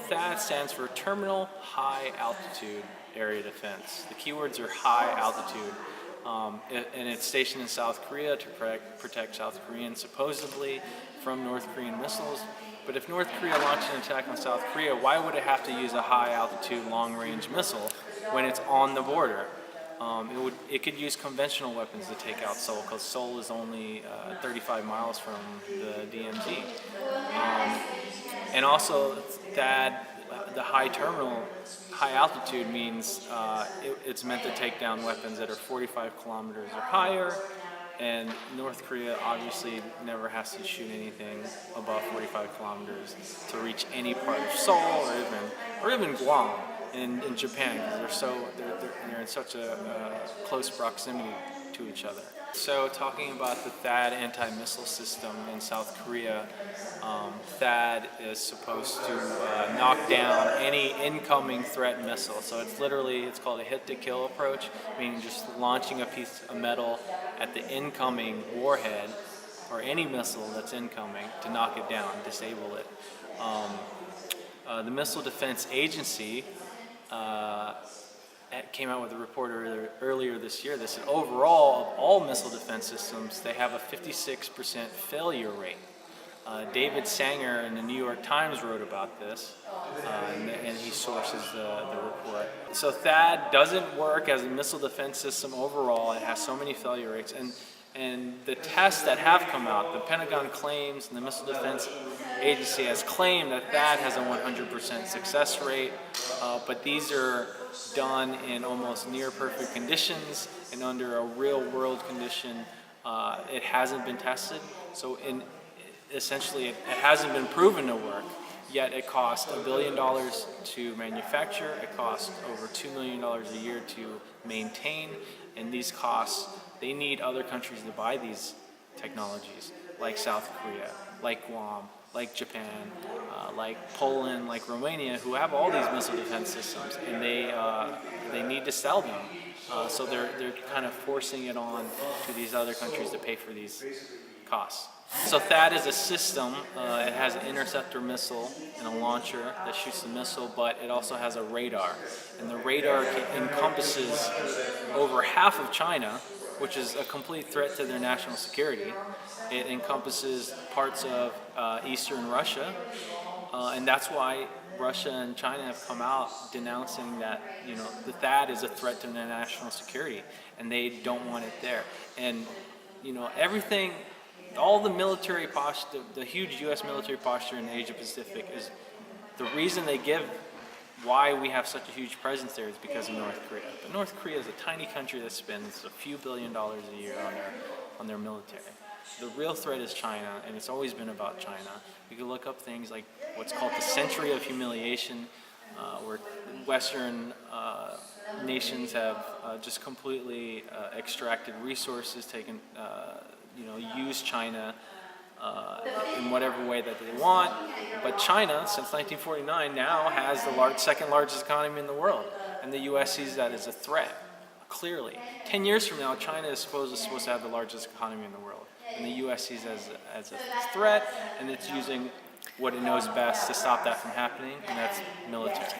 THAAD stands for Terminal High Altitude Area Defense. The keywords are high altitude. And it's stationed in South Korea to protect South Koreans supposedly from North Korean missiles. But if North Korea launched an attack on South Korea, why would it have to use a high altitude long range missile when it's on the border? It could use conventional weapons to take out Seoul, because Seoul is only 35 miles from the DMZ. And also that the high altitude means it's meant to take down weapons that are 45 kilometers or higher, and North Korea obviously never has to shoot anything above 45 kilometers to reach any part of Seoul or even Guam in Japan, because they're in such a close proximity to each other. So talking about the THAAD anti-missile system in South Korea, THAAD is supposed to knock down any incoming threat missile. So it's called a hit-to-kill approach, meaning just launching a piece of metal at the incoming warhead or any missile that's incoming to knock it down, disable it. The Missile Defense Agency came out with a report earlier this year that said overall, of all missile defense systems, they have a 56% failure rate. David Sanger in the New York Times wrote about this, and he sources the report. So THAAD doesn't work as a missile defense system overall. It has so many failure rates. And the tests that have come out, the Pentagon claims and the Missile Defense Agency has claimed that THAAD has a 100% success rate, but these are done in almost near perfect conditions, and under a real world condition it hasn't been tested. So essentially it hasn't been proven to work, yet it costs $1 billion to manufacture, it costs over $2 million a year to maintain, and these costs, they need other countries to buy these technologies, like South Korea, like Guam, like Japan, like Poland, like Romania, who have all these missile defense systems, and they need to sell them. So they're kind of forcing it on to these other countries to pay for these costs. So THAAD is a system. It has an interceptor missile and a launcher that shoots the missile, but it also has a radar. And the radar encompasses over half of China, which is a complete threat to their national security. It encompasses parts of eastern Russia, and that's why Russia and China have come out denouncing that the THAAD is a threat to their national security, and they don't want it there. And everything, all the military posture, the huge U.S. military posture in the Asia Pacific is the reason they give why we have such a huge presence there is because of North Korea. But North Korea is a tiny country that spends a few $1 billion a year on their military. The real threat is China, and it's always been about China. You can look up things like what's called the Century of Humiliation, where Western nations have just completely extracted resources, used China in whatever way that they want. But China, since 1949, now has the second largest economy in the world, and the U.S. sees that as a threat, clearly. 10 years from now, China is supposed to have the largest economy in the world, and the U.S. sees it as a threat, and it's using what it knows best to stop that from happening, and that's military.